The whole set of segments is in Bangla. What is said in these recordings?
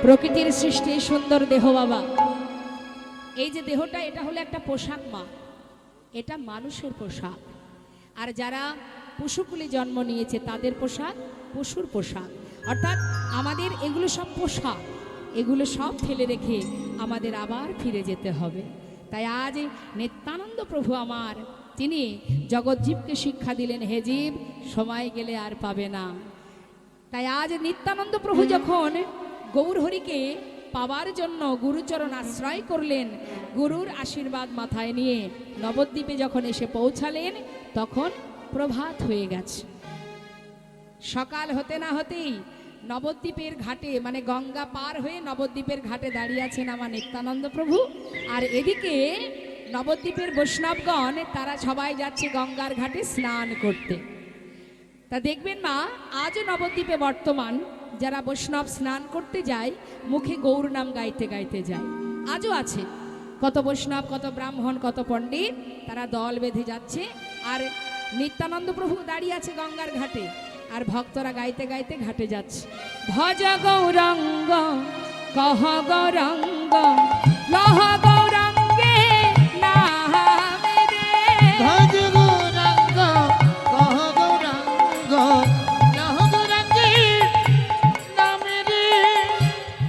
প্রকৃতির সৃষ্টি সুন্দর দেহ বাবা। এই যে দেহটা, এটা হলো একটা পোশাক মা, এটা মানুষের পোশাক। আর যারা পশুকুলে জন্ম নিয়েছে তাদের পোশাক পশুর পোশাক। অর্থাৎ আমাদের এগুলো সব পোশাক, এগুলো সব ফেলে রেখে আমাদের আবার ফিরে যেতে হবে। তাই আজ নিত্যানন্দ প্রভু আমার, তিনি জগৎজীবকে শিক্ষা দিলেন, হে জীব সময় গেলে আর পাবে না। তাই আজ নিত্যানন্দ প্রভু যখন গৌরহরিকে পাওয়ার জন্য গুরুচরণ আশ্রয় করলেন, গুরুর আশীর্বাদ মাথায় নিয়ে নবদ্বীপে যখন এসে পৌঁছালেন, তখন প্রভাত হয়ে গেছে। সকাল হতে না হতেই নবদ্বীপের ঘাটে, মানে গঙ্গা পার হয়ে নবদ্বীপের ঘাটে দাঁড়িয়ে আছেন আমার নিত্যানন্দ প্রভু। আর এদিকে নবদ্বীপের বৈষ্ণবগণ তারা সবাই যাচ্ছে গঙ্গার ঘাটে স্নান করতে। তা দেখবেন মা, আজও নবদ্বীপে বর্তমান যারা বৈষ্ণব স্নান করতে যায়, মুখে গৌর নাম গাইতে গাইতে যায়। আজও আছে কত বৈষ্ণব, কত ব্রাহ্মণ, কত পণ্ডিত, তারা দল বেঁধে যাচ্ছে। আর নিত্যানন্দ প্রভু দাঁড়িয়ে আছে গঙ্গার ঘাটে, আর ভক্তরা গাইতে গাইতে ঘাটে যাচ্ছে। ভজ গৌরাঙ্গ কহ গৌরাঙ্গ লহ গৌরাঙ্গে নামে রে। ভজ গৌরাঙ্গ কহ গৌরাঙ্গ লহ গৌরাঙ্গে নামে রে।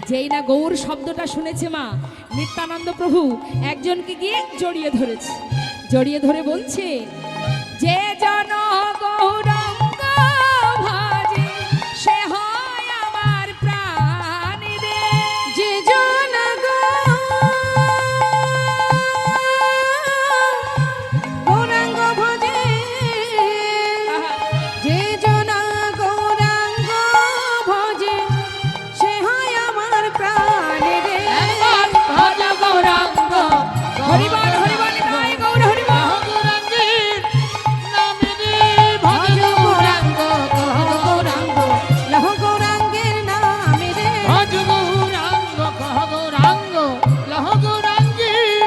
যেই না গৌর শব্দটা শুনেছে মা, নিত্যানন্দ প্রভু একজনকে গিয়ে জড়িয়ে ধরেছে। জড়িয়ে ধরে বলছে, যে জন গৌরাঙ্গ ভাজে সে হয় আমার প্রাণ রে। যে জন গৌরাঙ্গ ভজে, যে জন গৌরাঙ্গ ভজে সে হয় আমার প্রাণ রে। ভজ গৌরাঙ্গ হরিবল হরিবল জয় গৌর হরিবল। গৌরাঙ্গের নামে রে। ভজ গৌরাঙ্গ কহ গৌরাঙ্গ লহ গৌরাঙ্গের নামে রে। ভজ গৌরাঙ্গ কহ গৌরাঙ্গ লহ গৌরাঙ্গের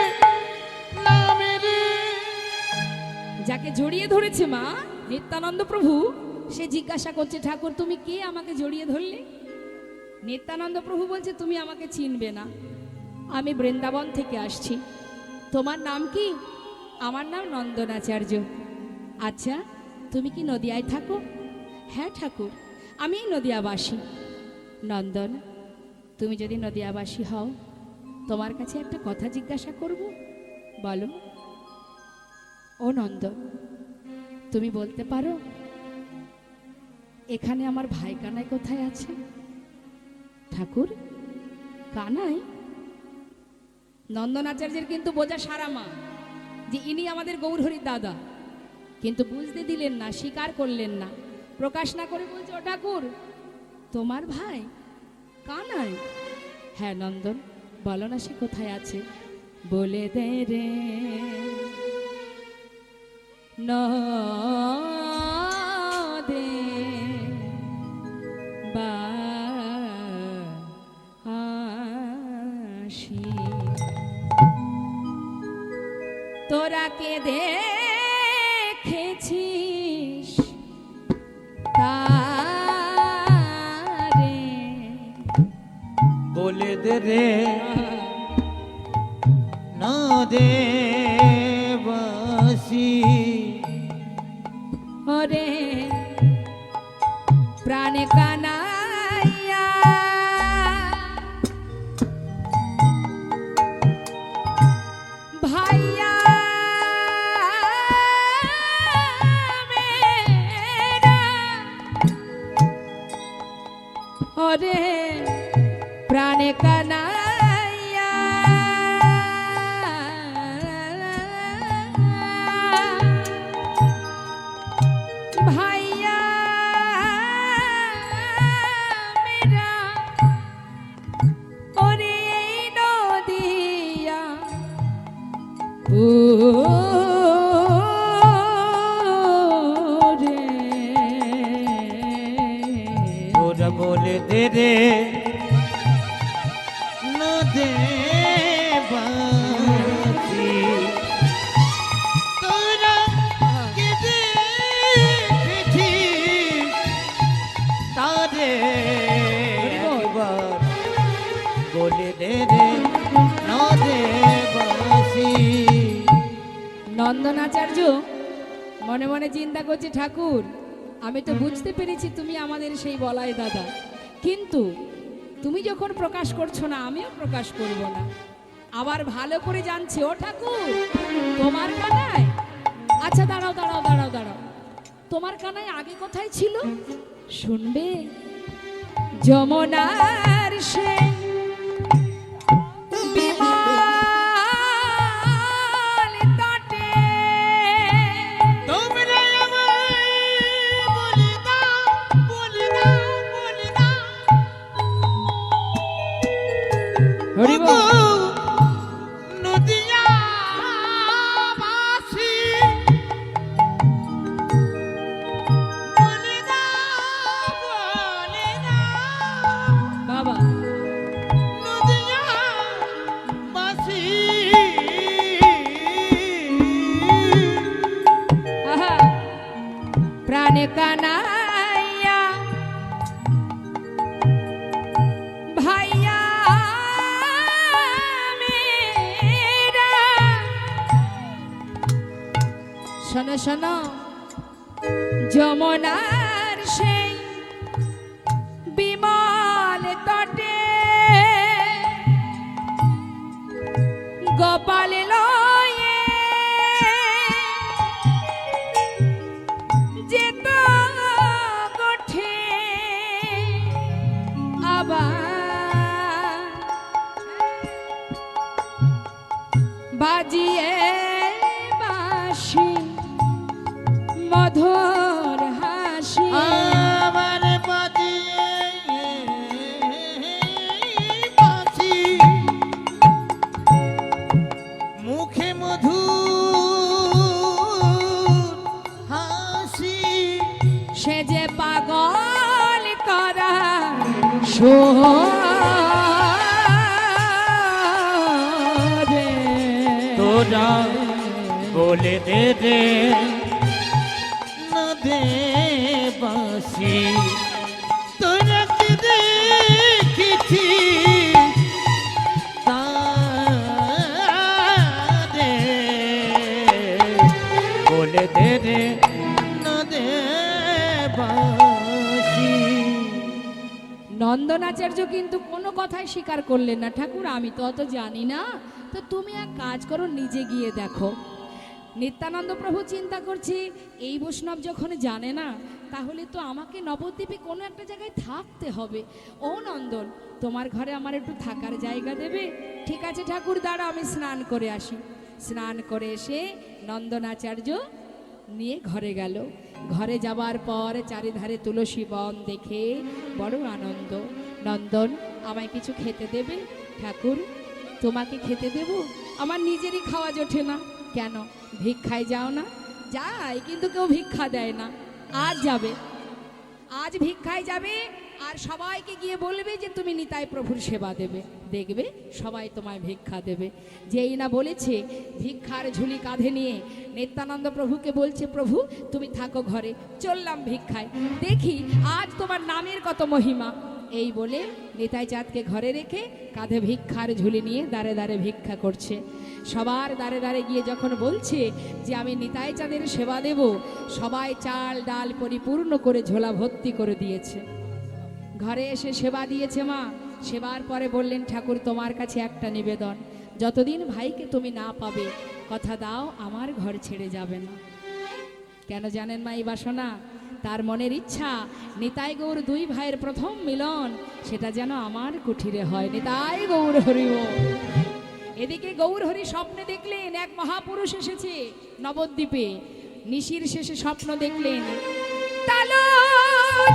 নামে রে। যাকে জড়িয়ে ধরেছে মা নিত্যানন্দ প্রভু, সে জিজ্ঞাসা করছে, ঠাকুর তুমি কে, আমাকে জড়িয়ে ধরলে? নিত্যানন্দ প্রভু বলছে, তুমি আমাকে চিনবে না, আমি বৃন্দাবন থেকে আসছি। তোমার নাম কি? আমার নাম নন্দনাচার্য। আচ্ছা, তুমি কি নদিয়ায় থাকো? হ্যাঁ ঠাকুর, আমি নদিয়াবাসী। নন্দন, তুমি যদি নদিয়াবাসী হও, তোমার কাছে একটা কথা জিজ্ঞাসা করব, বলো। ও নন্দন, তুমি বলতে পারো এখানে আমার ভাই কানাই কোথায় আছে? ঠাকুর, কানাই? নন্দনাচার্যের কিন্তু বোঝা সারা মা যে ইনি আমাদের গৌরহরির দাদা, কিন্তু বুঝতে দিলেন না, স্বীকার করলেন না, প্রকাশ না করে বলছে, ও ঠাকুর তোমার ভাই কানাই? হ্যাঁ নন্দন, বলো না সে কোথায় আছে, বলে দে রে নদে বাসি। তোরা কে দেখেছিস তারে, বলে দে রে নদে বাসি। ওরে প্রাণে কানাইয়া ভাইয়া মেরা, ওরে প্রাণে কানাইয়া ভাইয়া মেরা, ওরে এই নদিয়া রে। তোরা বলে দে রে নদে বাসি। তোরা কে দেখেছিস তারে একবার বলে দে রে নদে বাসি। নন্দনাচার্য মনে মনে চিন্তা করছে, ঠাকুর আমি তো বুঝতে পেরেছি তুমি আমাদের সেই বলাই দাদা, কিন্তু তুমি যখন প্রকাশ করছো না আমিও প্রকাশ করব না। আবার ভালো করে জানছি, ও ঠাকুর তোমার কানায়, আচ্ছা দাঁড়াও দাঁড়াও দাঁড়াও দাঁড়াও, তোমার কানায় আগে কোথায় ছিল শুনবে? যমুনার সে বিমল তটে, তোমরা আমায় বলে দাও, বলে দাও, বলে দাও। হরি বল। ওগো নদিয়া বাসি, বলে দাও, বলে দাও। বাবা নদিয়া বাসি, আহা, প্রাণে কানাইয়া ভাইয়া মেরা, শোনো শোনো, যমুনার সেই বিমল তটে গোপাল লয়ে যেত গোঠে আবার বাজিয়ে বাঁশি মধুর হাসি, আমার বাজিয়ে বাঁশি, মুখে মধু হাসি। সে যে পাগল করা সোরে, তোরা বলে দে রে নদে বাসি, তোরা কি দেখেছি তারে, বলে দে রে নদে বাসি। নন্দনাচার্য কিন্তু কোনো কথাই স্বীকার করলেন না। ঠাকুর আমি তো অত জানি না, তো তুমি এক কাজ করো নিজে গিয়ে দেখো। নিত্যানন্দ প্রভু চিন্তা করছে, এই বৈষ্ণব যখন জানে না তাহলে তো আমাকে নবদ্বীপে কোনো একটা জায়গায় থাকতে হবে। ও নন্দন তোমার ঘরে আমার একটু থাকার জায়গা দেবে? ঠিক আছে ঠাকুর দাঁড়া আমি স্নান করে আসি। স্নান করে এসে নন্দনাচার্য নিয়ে ঘরে গেল। ঘরে যাবার পর চারিধারে তুলসী বন দেখে বড় আনন্দ। নন্দন আমায় কিছু খেতে দেবে? ঠাকুর তোমাকে খেতে দেব? আমার নিজেরই খাওয়া জোটে না। কেন ভিক্ষায় যাও না? যাই, কিন্তু কেউ ভিক্ষা দেয় না। আজ যাবে, আজ ভিক্ষায় যাবে আর সবাইকে গিয়ে বলবে যে তুমি নিতাই প্রভুর সেবা দেবে, দেখবে সবাই তোমায় ভিক্ষা দেবে। যেই না বলেছে ভিক্ষার ঝুলি কাঁধে নিয়ে নিত্যানন্দ প্রভুকে বলছে, প্রভু তুমি থাকো ঘরে, চললাম ভিক্ষায়, দেখি আজ তোমার নামের কত মহিমা। এই বলে নিতাই চাঁদকে ঘরে রেখে কাঁধে ভিক্ষার ঝুলি নিয়ে দাঁড়ে দাঁড়ে ভিক্ষা করছে। সবার দাঁড়ে দাঁড়ে গিয়ে যখন বলছে যে আমি নিতাই চাঁদের সেবা দেব, সবাই চাল ডাল পরিপূর্ণ করে ঝোলা ভর্তি করে দিয়েছে। ঘরে এসে সেবা দিয়েছে মা। সেবার পরে বললেন, ঠাকুর তোমার কাছে একটা নিবেদন, যতদিন ভাইকে তুমি না পাবে কথা দাও আমার ঘর ছেড়ে যাবে না। কেন জানেন মা এই বাসনা? তার মনের ইচ্ছা নিতাই গৌর দুই ভাইয়ের প্রথম মিলন সেটা যেন আমার কুঠিরে হয়। নিতাই গৌর হরি বল। এদিকে গৌর হরি স্বপ্নে দেখলেন এক মহাপুরুষ এসেছে নবদ্বীপে। নিশির শেষে স্বপ্ন দেখলেন, তালো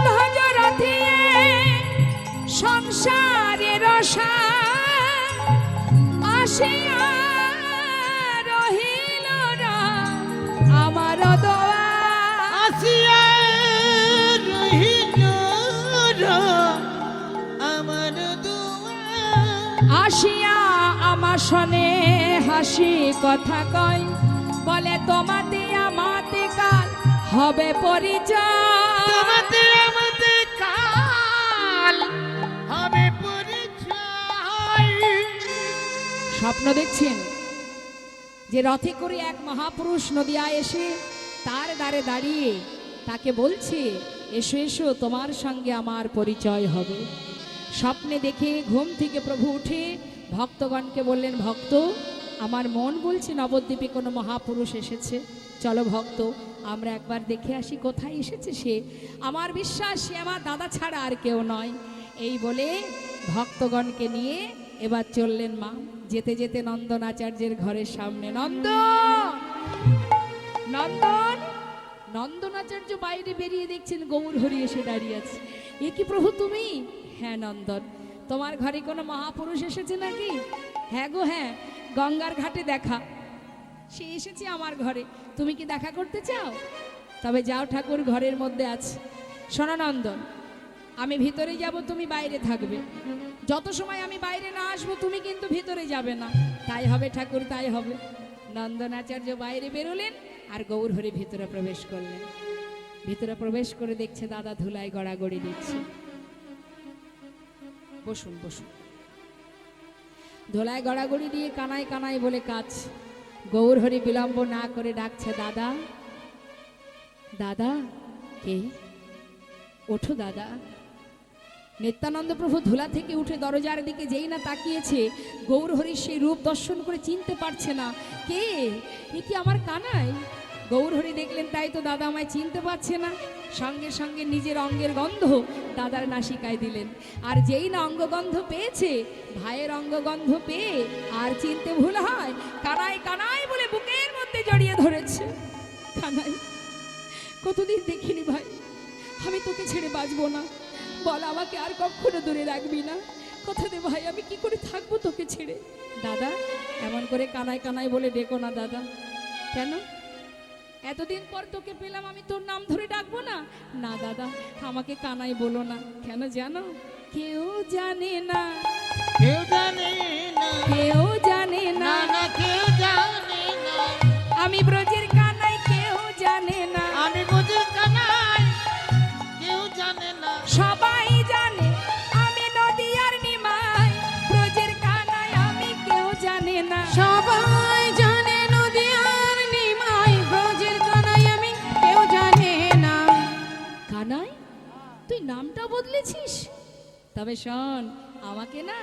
ধ্বজ রথিয়ে সংসারের আসিয়া রহিল না আমার দোয়া, আসিয়া রহিল না আমার দোয়া, আসিয়া আমার শোনে হাসি কথা কয়, বলে তোমাতে আমাতে কাল হবে পরিচয়, তোমাতে আমাতে কাল হবে পরিচয়। স্বপ্ন দেখছেন যে রথে করে এক মহাপুরুষ নদিয়ায় এসে তার দ্বারে দাঁড়িয়ে তাকে বলছে, এসো এসো, তোমার সঙ্গে আমার পরিচয় হবে। স্বপ্নে দেখে ঘুম থেকে প্রভু উঠে ভক্তগণকে বললেন, ভক্ত, আমার মন বলছে নবদ্বীপে কোনো মহাপুরুষ এসেছে, চলো ভক্ত আমরা একবার দেখে আসি কোথায় এসেছে সে। আমার বিশ্বাস সে আমার দাদা ছাড়া আর কেউ নয়। এই বলে ভক্তগণকে নিয়ে এবার চললেন মা। যেতে যেতে নন্দন আচার্যের ঘরের সামনে, নন্দন নন্দন নন্দনাচার্য বাইরে বেরিয়ে দেখছেন গৌর হরি এসে দাঁড়িয়ে আছে। এ কি প্রভু তুমি? হ্যাঁ নন্দন, তোমার ঘরে কোনো মহাপুরুষ এসেছে নাকি? হ্যাঁ গো হ্যাঁ, গঙ্গার ঘাটে দেখা, সে এসেছে আমার ঘরে। তুমি কি দেখা করতে চাও? তবে যাও, ঠাকুর ঘরের মধ্যে আছে। শোনো নন্দন, আমি ভিতরে যাব, তুমি বাইরে থাকবে। যত সময় আমি বাইরে না আসবো তুমি কিন্তু ভিতরে যাবে না। তাই হবে ঠাকুর, তাই হবে। নন্দনাচার্য বাইরে বেরোলেন আর গৌর হরি ভিতরে প্রবেশ করলেন। ভিতরে প্রবেশ করে দেখছে দাদা ধুলায় গড়াগড়ি দিচ্ছে। বসুন বসুন। ধুলায় গড়াগড়ি দিয়ে কানাই কানাই বলে কাজ। গৌর হরি বিলম্ব না করে ডাকছে, দাদা দাদা। কে? ওঠো দাদা। নিত্যানন্দ প্রভু ধুলা থেকে উঠে দরজার দিকে যেই না তাকিয়েছে, গৌর হরির সেই রূপ দর্শন করে চিনতে পারছে না। কে? এ কি আমার কানাই? গৌর হরি দেখলেন তাই তো দাদা আমায় চিনতে পারছে না। সঙ্গে সঙ্গে নিজের অঙ্গের গন্ধ দাদার নাসিকায় দিলেন। আর যেই না অঙ্গগন্ধ পেয়েছে, ভাইয়ের অঙ্গগন্ধ পেয়ে আর চিনতে ভুল হয়, কানাই কানাই বলে বুকের মধ্যে জড়িয়ে ধরেছে। কানাই, কতদিন দেখিনি ভাই, আমি তোকে ছেড়ে বাঁচবো না। বল আমাকে আর কখনো দূরে রাখবি না। কথা দে ভাই, আমি কি করে থাকবো তোকে ছেড়ে। দাদা, এমন করে কানাই কানাই বলে ডেকো না দাদা। কেন? এতদিন পর তোকে পেলাম, আমি তোর নাম ধরে ডাকবো না? না দাদা, আমাকে কানাই বলো না। কেন জানো? কেউ জানে না, কেউ জানে না, কেউ জানে না, না কেউ জানে না, আমি ব্রজের কানাই, কেউ জানে না। আমি বুঝি কানাই, কেউ জানে না, সবাই জানে আমি নদিয়ার নিমাই, ব্রজের কানাই আমি, কেউ জানে না। সবাই জানে নদিয়ার নিমাই, ব্রজের কানাই আমি, কেউ জানে না। কানাই, তুই নামটা বদলেছিস? তবে শোন, আমাকে না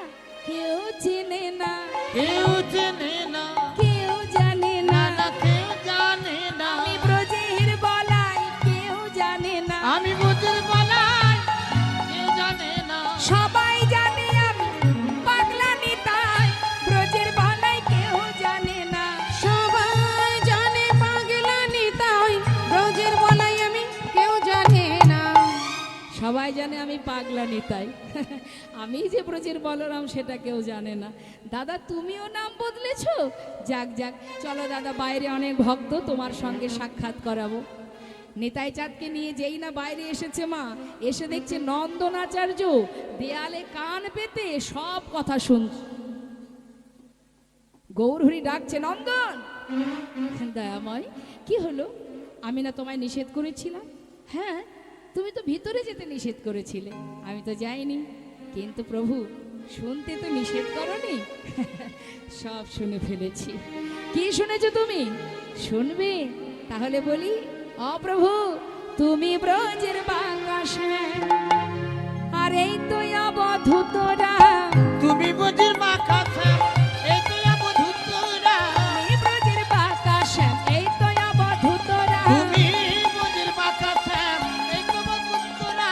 কেউ চেনে না, কেউ চেনে না, কেউ জানে না, না কেউ জানে না, আমি ব্রজের বলাই, কেউ জানে না। আমি বুঝি বলাই, কেউ জানে না, সবাই জানে আমি পাগলা নিতাই, ব্রজের বলাই, কেউ জানে না। সবাই জানে পাগলা নিতাই, ব্রজের বলাই আমি, কেউ জানে না। সবাই জানে আমি পাগলা নিতাই, আমি যে ব্রজের বলরাম সেটা কেউ জানে না। দাদা, তুমিও নাম বদলেছো? যাক যাক, চলো দাদা, বাইরে অনেক ভক্ত, তোমার সঙ্গে সাক্ষাৎ করাবো। নিতাই চাঁদকে নিয়ে যেই না বাইরে এসেছে মা, এসে দেখছে নন্দনাচার্য দেয়ালে কান পেতে সব কথা শুনছে। গৌরহরি ডাকছে, নন্দন। দয়াময়, কি হলো? আমি না তোমায় নিষেধ করেছিলাম? হ্যাঁ, তুমি তো ভিতরে যেতে নিষেধ করেছিলে, আমি তো যাইনি। কিন্তু প্রভু, শুনতে তো নিষেধ করনি। সব শুনে ফেলেছি। কি শুনেছো তুমি? শুনবে? তাহলে বলি, অপ্রভু, তুমি ব্রজের বাংলাশে, আর এই তো অবধূতরা, তুমি বুঝি মাখাছে, এই তো অবধূতরা, তুমি ব্রজের বাতাসে, এই তো অবধূতরা, তুমি বুঝি মাখাছে, এই তো অবধূতরা,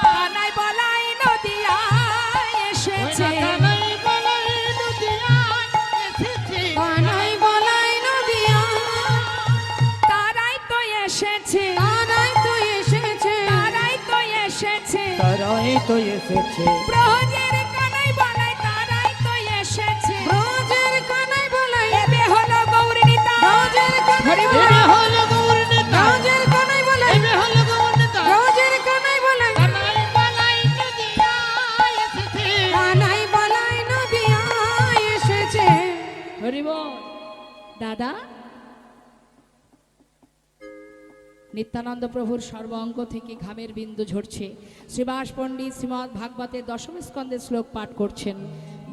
কানাই বলাই নদিয়ায় এসেছে, কানাই বলাই নদিয়ায় এসেছে, কানাই বলাই নদিয়া, তারাই তো এসেছে, তারাই তো এসেছে, তারাই তো এসেছে, তারাই তো এসেছে, ব্রজের কানাই বলাই, তারাই তো এসেছে। ব্রজের কানাই বলাই, এবে হলো গৌর নিতাই, ব্রজের কানাই এবে বলাই, হলো গৌর নেতা, ব্রজের কানাই বলাই, এবে হলো গৌর নেতা, ব্রজের কানাই বলাই, কানাই বলাই নদিয়ায় এসেছে, কানাই বলাই নদিয়ায় এসেছে। হরি বল। দাদা, নিত্যানন্দ প্রভুর সর্ব অঙ্গ থেকে ঘামের বিন্দু ঝরছে। শ্রীবাস পণ্ডিত শ্রীমদ্ ভাগবতের দশম স্কন্ধের শ্লোক পাঠ করছেন।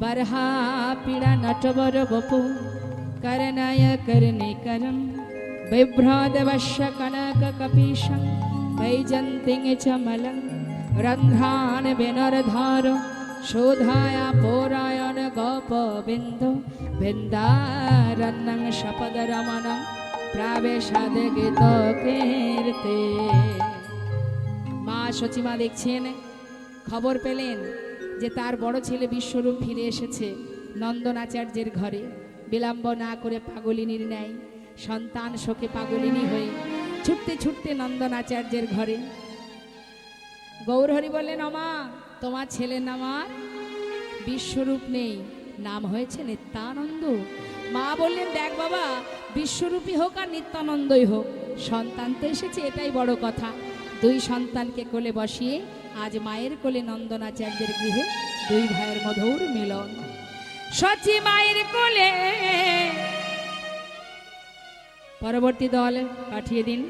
बरहा पीड़ा नटवर बपु करनाय करने करम बिभ्राद वश्य कनक कपीशं वैजंतिं चमलं रंध्रान विनरधार शोधाया पौरायण गोप बिंदु बिंदारन्नं शपद रमणं प्रावेशाद गीत कीर्ते। মা সচিমা দেখছেন, খবর পেলেন যে তার বড় ছেলে বিশ্বরূপ ফিরে এসেছে নন্দনাচার্যের ঘরে। বিলম্ব না করে পাগলিনীর ন্যায় সন্তান শোকে পাগলিনী হয়ে ছুটতে ছুটতে নন্দনাচার্যের ঘরে। গৌরহরি বললেন, অমা তোমার ছেলের নাম আর বিশ্বরূপ নেই, নাম হয়েছে নিত্যানন্দ। মা বললেন, দেখ বাবা, বিশ্বরূপী হোক আর নিত্যানন্দই হোক, সন্তান তো এসেছে, এটাই বড় কথা। দুই সন্তানকে কোলে বসিয়ে আজ মায়ের কোলে নন্দনাচার্যের গৃহে দুই ভাইয়ের মধুর মিলন। সচি মায়ের কোলে পরবর্তী দল পাঠিয়ে দিন।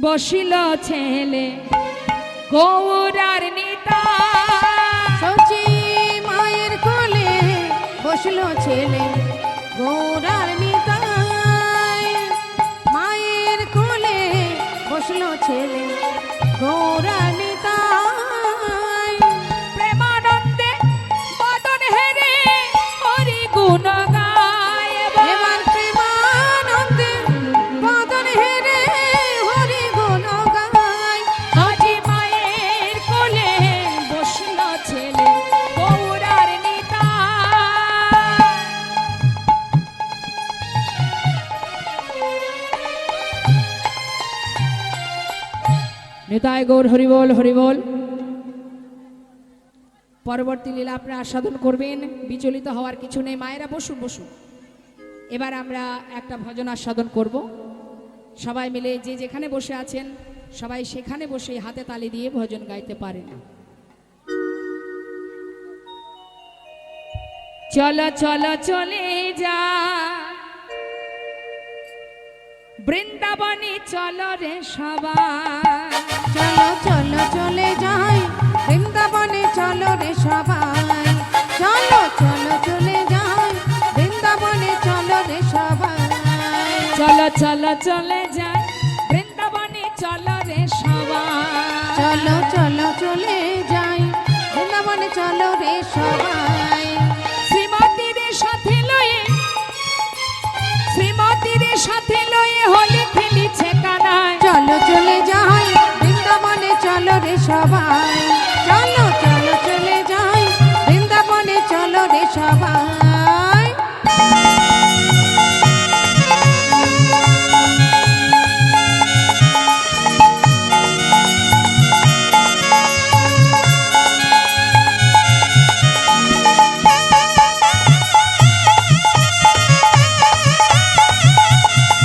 বসিল ছেলে গৌরার নিতা, সচি মায়ের কোলে বসলো ছেলে গৌরার নিতাই, মায়ের কোলে বসলো ছেলে গৌরার নিতাই। প্রেমানন্দে বদন হেরে হরি গুণ গায়। এবার প্রেমানন্দে বদন হেরে হরি গুণ গায়। সচি মায়ের কোলে বসল ছেলে গৌরার নিতা। নিতাই গৌর হরিবোল হরিবোল। পরবর্তী লীলা আপনারা আস্বাদন করবেন, বিচলিত হওয়ার কিছু নেই। মায়েরা বসুন বসুন। এবার আমরা একটা ভজন আস্বাদন করব। সবাই মিলে যে যেখানে বসে আছেন সবাই সেখানে বসে হাতে তালি দিয়ে ভজন গাইতে পারেন। চলো চলো চলে যা বৃন্দাবনে, চলো রে সবাই। চলো চলো চলে যাই বৃন্দাবনে, চলো রে সবাই। চলো চলো চলে যাই বৃন্দাবনে, চলো রে সবাই। চলো চলো চলে যাই বৃন্দাবনে, চলো রে সবাই। চলো চলো চলে যাই বৃন্দাবনে, চলো রে সবাই। শ্রীমতীর সাথে লয়ে, শ্রীমতীর সাথে লয়ে হোলি খেলিছে কানায়। চলো চলে যাই বৃন্দাবনে, চলো রে সবাই। চলো চলো চলে যাই বৃন্দাবনে, চলো রে সবাই।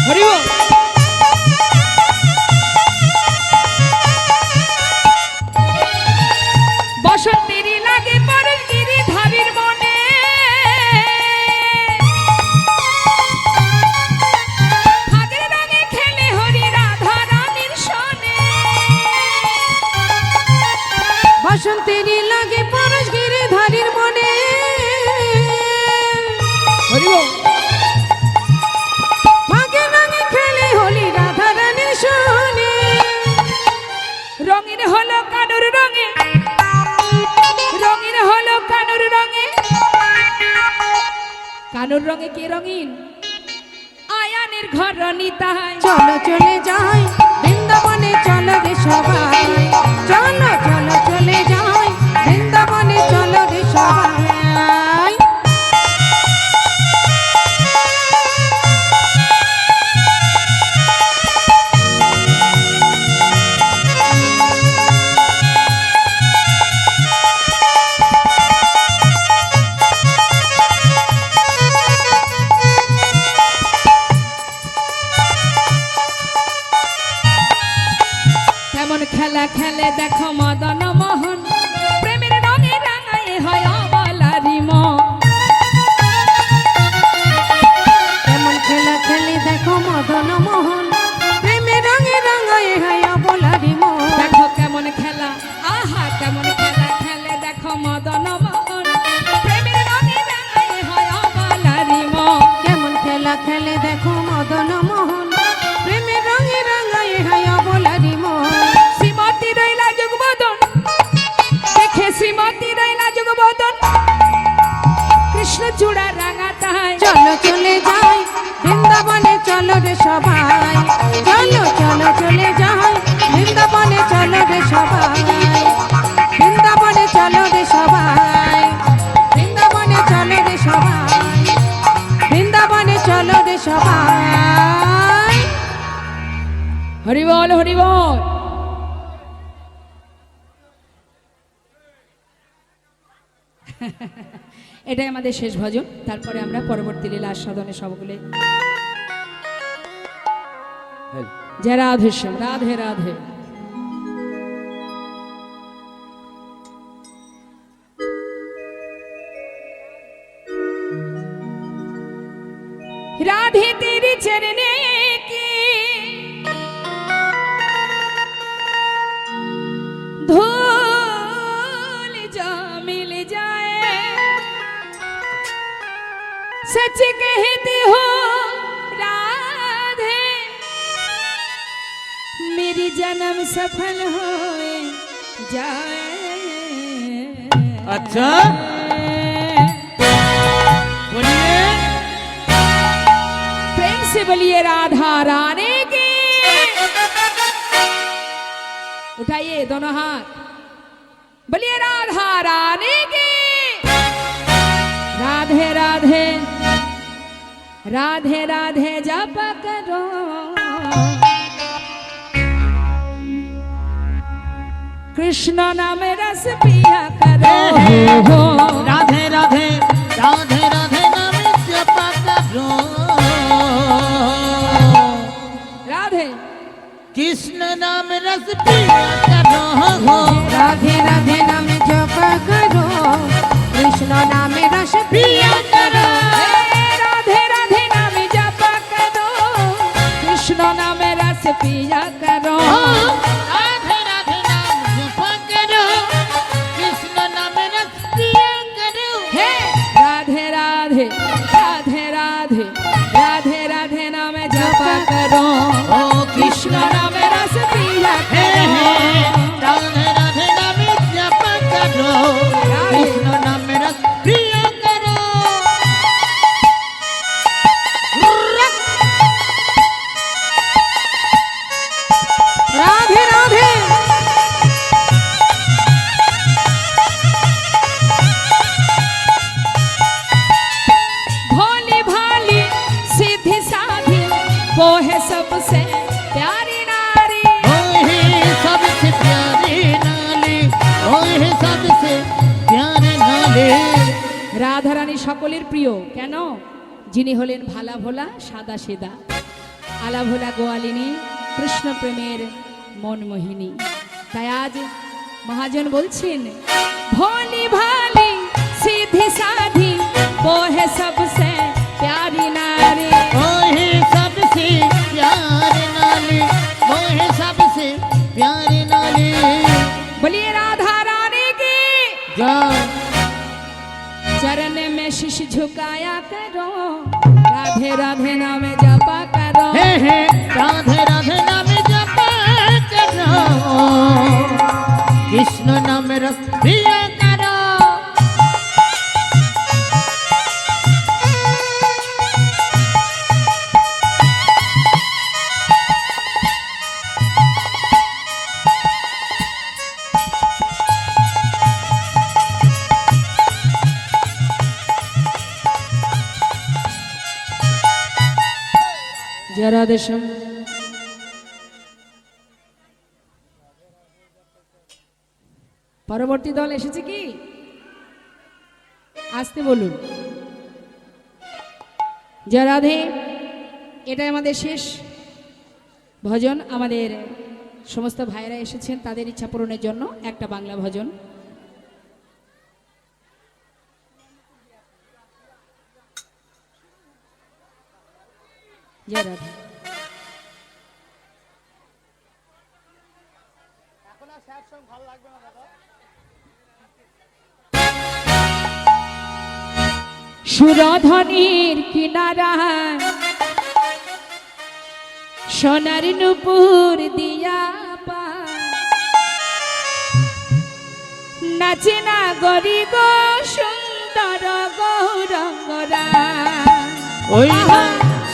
হরিবোল। বসন্তেরই লাগে পরের গিরিধারীর মনে, ফাগের রঙে খেলে হরি রাধা রানীর সনে। বসন্তেরই লাগে পরশ গিরিধারীর মনে। হরিবোল। ফাগে রঙে খেলে হোলি রাধা রানীর সনে। রঙিন হলো কানুর রঙে, রঙিন হলো কানুর রঙে। কানুর রঙে কে রঙিন? আয়ানের ঘর নিতাই। চলো চলে যাই বৃন্দাবনে, চলো রে সবাই। চলো চলো চলে যাই বৃন্দাবনে, চলো রে সবাই। কেমন খেলা খেলে দেখো মদন মোহন, খেলে দেখো মদন মোহন প্রেমের রঙে রাঙায় হায় বলারি মন শ্রীমতী রইলা যুগবদন, দেখে শ্রীমতী রইলা যুগবদন, কৃষ্ণ চূড়া রাঙা তাই। চলো চলে যাই বৃন্দাবনে চলো রে সবাই চলো চলো চলে যাই বৃন্দাবনে চলো রে সবাই বৃন্দাবনে চলো রে সবাই বৃন্দাবনে চলো রে সবাই বৃন্দাবনে চলো রে সবাই। হরি বল হরি বল। এটাই আমাদের শেষ ভজন, তারপরে আমরা পরবর্তী লীলা আস্বাদনে সবগুলো জয় রাধে শ্যাম, রাধে রাধে। राधे तेरे चरने की धूल जो मिल जाए, सच कहती हो राधे मेरी जन्म सफल हो जाए। अच्छा बोलिए, प्रेम से बोलिए राधा रानी की। उठाइए दोनों हाथ, बोलिए राधा रानी की। राधे राधे राधे राधे जप करो, कृष्ण नाम रस पिया करो। राधे राधे राधे राधे नाम जप करो, राधे कृष्ण नाम रस पिया करो। राधे राधे नाम जप करो कृष्ण नाम रस पिया करो। राधे राधे नाम जप करो, कृष्ण नाम रस पिया करो। राधे राधे नाम जप करो, कृष्ण नाम रस पिया करो। हे राधे राधे राधे राधे राधे राधे नाम जप करो, ओ कृष्ण नाम रस पिया हे करो। राधे राधे नाम जप करो, कृष्ण नाम रस पिया करो। राधे राधे भोली भाली सीधी साधी वो है सबसे प्यारी नारी। ओहे सबसे प्यारी नाली, ओहे सबसे प्यारे नाली। রাধা রানী সকলের প্রিয়, কেন? যিনি হলেন ভালা ভোলা সাদা সেদা, আলা ভোলা গোয়ালিনী, কৃষ্ণ প্রেমের মনমোহিনী। তাই আজ মহাজন বলছেন ভোলি ভালি সিধি সাধি वो है सबसे प्यारी नारी। ओहे सबसे प्यारे नाली, ओहे सबसे प्यारे नाली। बोलिए राधा रानी की। जाओ चरण में शीश झुकाया करो, राधे राधे नाम जपा करो। हे राधे राधे नाम जप करो, कृष्ण नाम रस पिया करो। जय राधे श्याम। পরবর্তী দল এসেছে কি? আসতে বলুন। জয় রাধে। এটাই আমাদের শেষ ভজন। আমাদের সমস্ত ভাইরা এসেছেন তাদের ইচ্ছা পূরণের জন্য একটা বাংলা ভজন। জয় রাধে। সুরধনির কিনারা সোনার নুপুর দিয়া পায় নাচে না গরি গো সুন্দর গৌরঙ্গরা। ওই না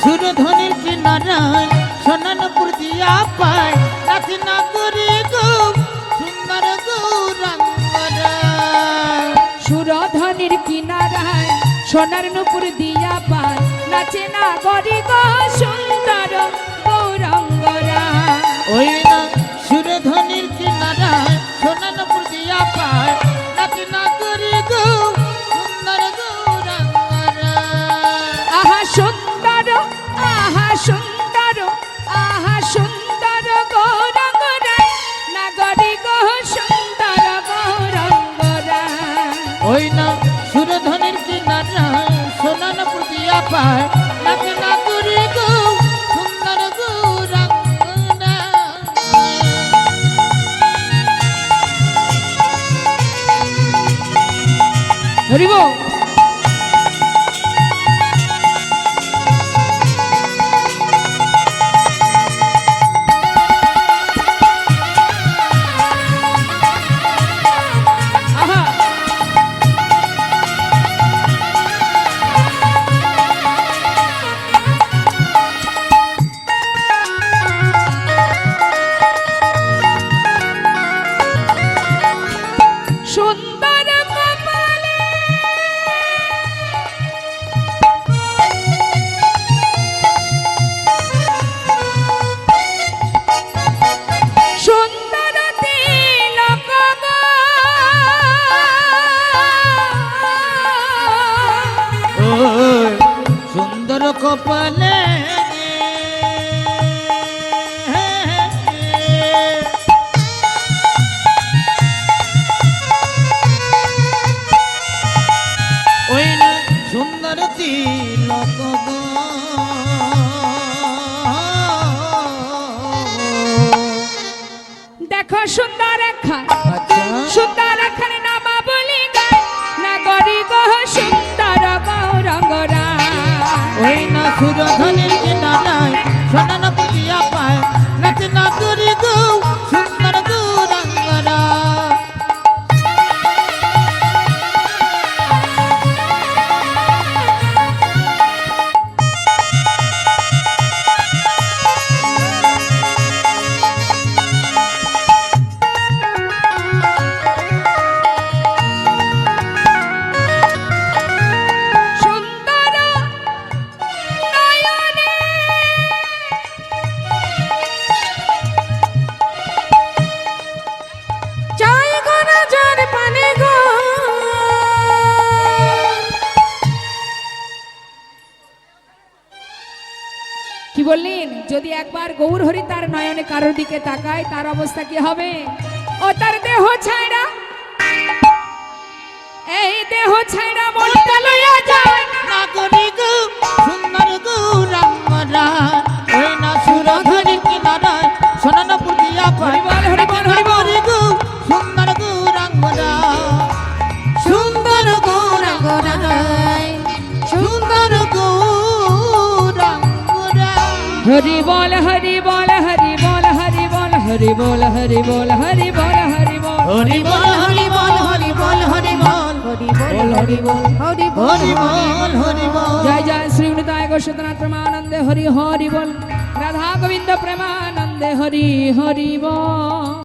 সুরধনির কিনারায় সোনানপুর দিয়া পায় নাচে না গরি গো সুন্দর গৌরঙ্গরা। সুরধনির কিনারায় সোনার নুপুর দিয়া পায় নাচে না গরি গো সুন্দর গৌরঙ্গরা। ওই না সুরধনির কিনারায় সোনানপুর দিয়া পায় নাচে না গরি গো সুন্দর গৌরঙ্গরা। আহা সুন্দর আহা সুন্দর আহা সুন্দর গৌরঙ্গরা নাগরি গো সুন্দর গৌরঙ্গরা। ওই না সুরধনির কিনারায় সোনানপুর দিয়া পায় নাচে না গরি গো সুন্দর গৌরঙ্গরা। হরিব আহা সুন্দর কপালে সুন্দর তিলক গো। ওই সুন্দর কপালে ওই না সুন্দর তিলক গো। দেখো সুন্দর খান আচ্ছা সুন্দর খান নামা বলি গায় নাগরি গো সুন্দর গৌরঙ্গরা। ওই না সুরধনির কিনারায় সোনানপুর দিয়া পায় নাচে না গরি গো সুন্দর গৌরঙ্গরা। সুন্দর নয়নে চাই গো নজর পানে গো কি বললেন? যদি একবার গৌর হরি তার নয়নে কারোর দিকে তাকায় তার অবস্থা কি হবে? ও তার দেহ ছাইড়া এই দেহ ছাইড়া মনটা লইয়া যায়। না গরি গো সুন্দর গৌরঙ্গরা। ওই না সুরধনির কিনারায় সোনানপুর দিয়া পায় হরি বল, হরি বল, হরি বল। গরি গো সুন্দর গৌরঙ্গরা। সুন্দর গৌরঙ্গরায় সুন্দর গৌরঙ্গরা। হরি বল হরি বল হরি বল হরি বল হরি বল হরি বল হরি বল হরি বল হরি বল হরি বল হরি বল হরি বল হরি বল হরি বল হরি বল হরি বল হরি বল। জয় জয় শ্রী নিতাই গোষ্ঠনাথ প্রেমানন্দে হরি হরি বল রাধা গোবিন্দ প্রেমানন্দে হরি হরি বল।